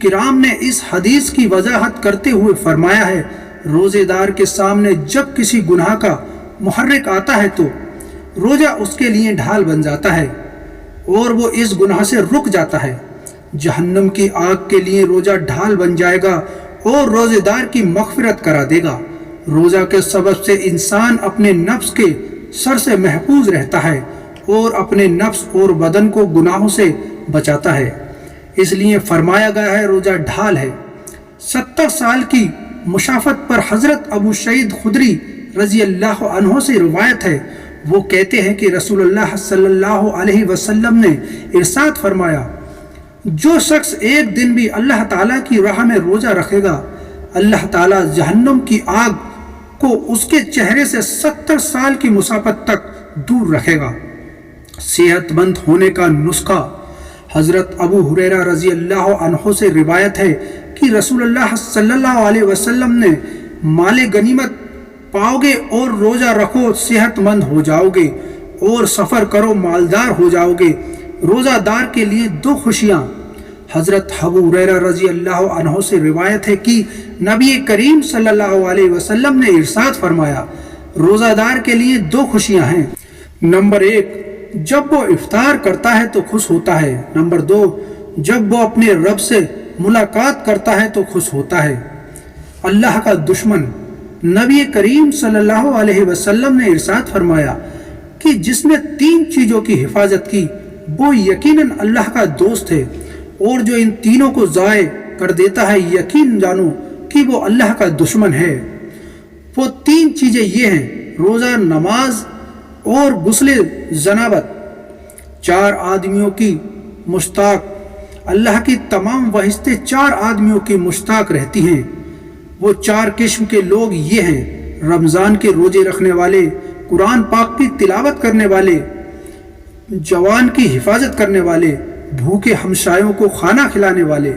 کرام نے اس حدیث کی وضاحت کرتے ہوئے فرمایا ہے، روزے دار کے سامنے جب کسی گناہ کا محرک آتا ہے تو روزہ اس کے لیے ڈھال بن جاتا ہے اور وہ اس گناہ سے رک جاتا ہے۔ جہنم کی آگ کے لیے روزہ ڈھال بن جائے گا اور روزے دار کی مغفرت کرا دے گا۔ روزہ کے سبب سے انسان اپنے نفس کے شر سے محفوظ رہتا ہے اور اپنے نفس اور بدن کو گناہوں سے بچاتا ہے، اس لیے فرمایا گیا ہے روزہ ڈھال ہے۔ 70 سال کی مشافت پر حضرت ابو سعید خدری رضی اللہ عنہ سے روایت ہے، وہ کہتے ہیں کہ رسول اللہ صلی اللہ علیہ وسلم نے ارشاد فرمایا، جو شخص ایک دن بھی اللہ تعالیٰ کی راہ میں روزہ رکھے گا، اللہ تعالیٰ جہنم کی آگ کو اس کے چہرے سے 70 سال کی مسافت تک دور رکھے گا۔ صحت مند ہونے کا نسخہ۔ حضرت ابو ہریرہ رضی اللہ عنہ سے روایت ہے کہ رسول اللہ صلی اللہ علیہ وسلم نے مال غنیمت پاؤ گے اور روزہ رکھو صحت مند ہو جاؤ گے، اور سفر کرو مالدار ہو جاؤ گے۔ روزہ دار کے لیے 2 خوشیاں۔ حضرت ابو ہریرہ رضی اللہ عنہ سے روایت ہے کہ نبی کریم صلی اللہ علیہ وسلم نے ارشاد فرمایا، روزہ دار کے لیے 2 خوشیاں ہیں۔ نمبر 1، جب وہ افطار کرتا ہے تو خوش ہوتا ہے۔ نمبر 2، جب وہ اپنے رب سے ملاقات کرتا ہے تو خوش ہوتا ہے۔ اللہ کا دشمن۔ نبی کریم صلی اللہ علیہ وسلم نے ارشاد فرمایا کہ جس نے 3 چیزوں کی حفاظت کی وہ یقیناً اللہ کا دوست ہے، اور جو ان تینوں کو ضائع کر دیتا ہے یقین جانو کہ وہ اللہ کا دشمن ہے۔ وہ 3 چیزیں یہ ہیں، روزہ، نماز اور غسل جنابت۔ 4 آدمیوں کی مشتاق، اللہ کی تمام بہشتیں 4 آدمیوں کی مشتاق رہتی ہیں۔ وہ 4 قسم کے لوگ یہ ہیں، رمضان کے روزے رکھنے والے، قرآن پاک کی تلاوت کرنے والے، جوان کی حفاظت کرنے والے، بھوکے ہمسایوں کو کھانا کھلانے والے۔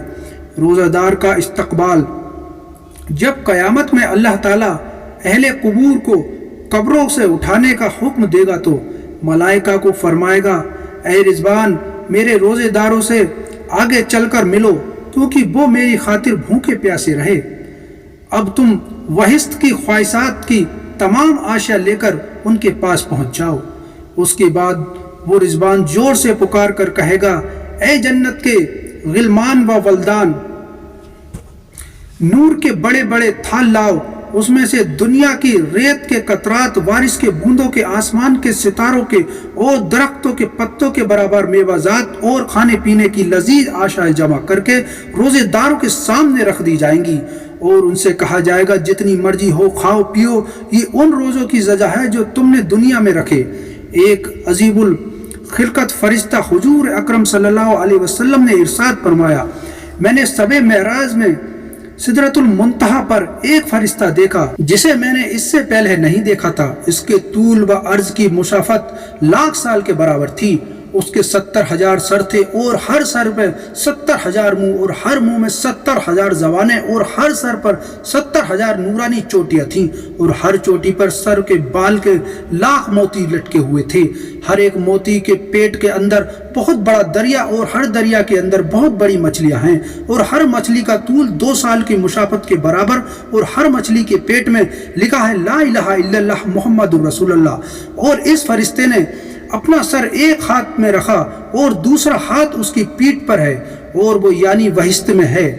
روزہ دار کا استقبال۔ جب قیامت میں اللہ تعالیٰ اہل قبور کو قبروں سے اٹھانے کا حکم دے گا تو ملائکہ کو فرمائے گا، اے رضوان، میرے روزے داروں سے آگے چل کر ملو کیونکہ وہ میری خاطر بھوکے پیاسے رہے۔ اب تم بہشت کی خواہشات کی تمام اشیاء لے کر ان کے پاس پہنچ جاؤ۔ اس کے بعد وہ رضوان زور سے پکار کر کہے گا، اے جنت کے غلمان و ولدان، نور کے بڑے بڑے تھال لاؤ، اس میں سے دنیا کی ریت کے قطرات، بارش کے بوندوں کے، آسمان کے ستاروں کے اور درختوں کے پتوں کے برابر میوہ جات اور کھانے پینے کی لذیذ اشیاء جمع کر کے روزے داروں کے سامنے رکھ دی جائیں گی، اور ان سے کہا جائے گا جتنی مرضی ہو کھاؤ پیو، یہ ان روزوں کی سزا ہے جو تم نے دنیا میں رکھے۔ ایک عجیب الخلقت فرشتہ حضور اکرم صلی اللہ علیہ وسلم نے ارشاد فرمایا، میں نے شب معراج میں سدرۃ المنتہا پر ایک فرشتہ دیکھا جسے میں نے اس سے پہلے نہیں دیکھا تھا۔ اس کے طول و عرض کی مسافت 1,00,000 سال کے برابر تھی۔ اس کے 70,000 سر تھے اور ہر سر پہ 70,000 منہ، اور ہر منہ میں 70,000 زبانیں، اور ہر سر پر 70,000 نورانی چوٹیاں تھیں، اور ہر چوٹی پر سر کے بال کے 1,00,000 موتی لٹکے ہوئے تھے۔ ہر ایک موتی کے پیٹ کے اندر بہت بڑا دریا، اور ہر دریا کے اندر بہت بڑی مچھلیاں ہیں، اور ہر مچھلی کا طول 2 سال کی مسافت کے برابر، اور ہر مچھلی کے پیٹ میں لکھا ہے لا الہ الا اللہ محمد رسول اللہ۔ اور اس فرشتے نے اپنا سر ایک ہاتھ میں رکھا اور دوسرا ہاتھ اس کی پیٹھ پر ہے، اور وہ یعنی بہشت میں ہے۔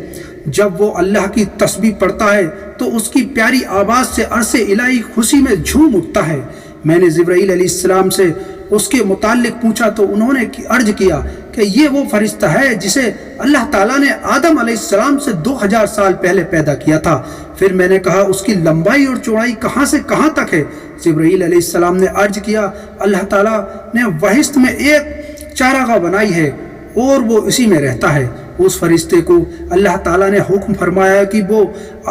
جب وہ اللہ کی تسبیح پڑھتا ہے تو اس کی پیاری آواز سے عرش الہی خوشی میں جھوم اٹھتا ہے۔ میں نے جبرائیل علیہ السلام سے اس کے متعلق پوچھا تو انہوں نے عرض کیا کہ یہ وہ فرشتہ ہے جسے اللہ تعالیٰ نے آدم علیہ السلام سے 2000 سال پہلے پیدا کیا تھا۔ پھر میں نے کہا اس کی لمبائی اور چوڑائی کہاں سے کہاں تک ہے؟ جبرائیل علیہ السلام نے عرض کیا، اللہ تعالیٰ نے بہشت میں ایک چارگاہ بنائی ہے اور وہ اسی میں رہتا ہے۔ اس فرشتے کو اللہ تعالیٰ نے حکم فرمایا کہ وہ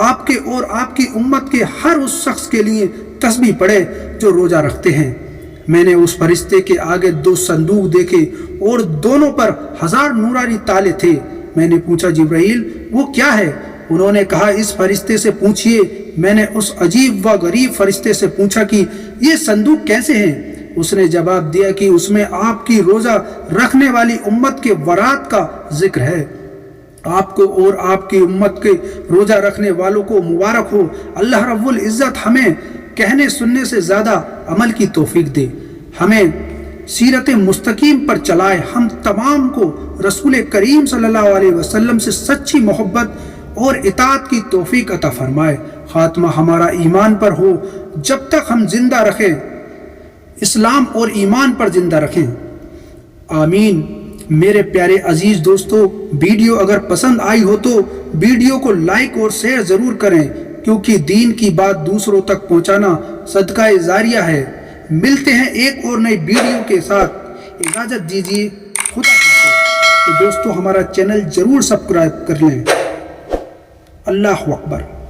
آپ کے اور آپ کی امت کے ہر اس شخص کے لیے تسبیح پڑھے جو روزہ رکھتے ہیں۔ میں نے اس فرشتے کے آگے 2 صندوق دیکھے اور دونوں پر 1000 نورانی تالے تھے۔ میں نے پوچھا جبرائیل وہ کیا ہے؟ انہوں نے کہا اس فرشتے سے پوچھئے۔ میں نے اس عجیب و غریب فرشتے سے پوچھا کہ یہ صندوق کیسے ہیں؟ اس نے جواب دیا کہ اس میں آپ کی روزہ رکھنے والی امت کے ورات کا ذکر ہے۔ آپ کو اور آپ کی امت کے روزہ رکھنے والوں کو مبارک ہو۔ اللہ رب العزت ہمیں کہنے سننے سے زیادہ عمل کی توفیق دے، ہمیں سیرت مستقیم پر چلائے، ہم تمام کو رسول کریم صلی اللہ علیہ وسلم سے سچی محبت اور اطاعت کی توفیق عطا فرمائے۔ خاتمہ ہمارا ایمان پر ہو، جب تک ہم زندہ رکھیں اسلام اور ایمان پر زندہ رکھیں، آمین۔ میرے پیارے عزیز دوستو، ویڈیو اگر پسند آئی ہو تو ویڈیو کو لائک اور شیئر ضرور کریں، کیونکہ دین کی بات دوسروں تک پہنچانا صدقہ جاریہ ہے۔ ملتے ہیں ایک اور نئی ویڈیو کے ساتھ، اجازت دیجیے، خدا حافظ۔ تو دوستو ہمارا چینل ضرور سبسکرائب کر لیں۔ اللہ اکبر۔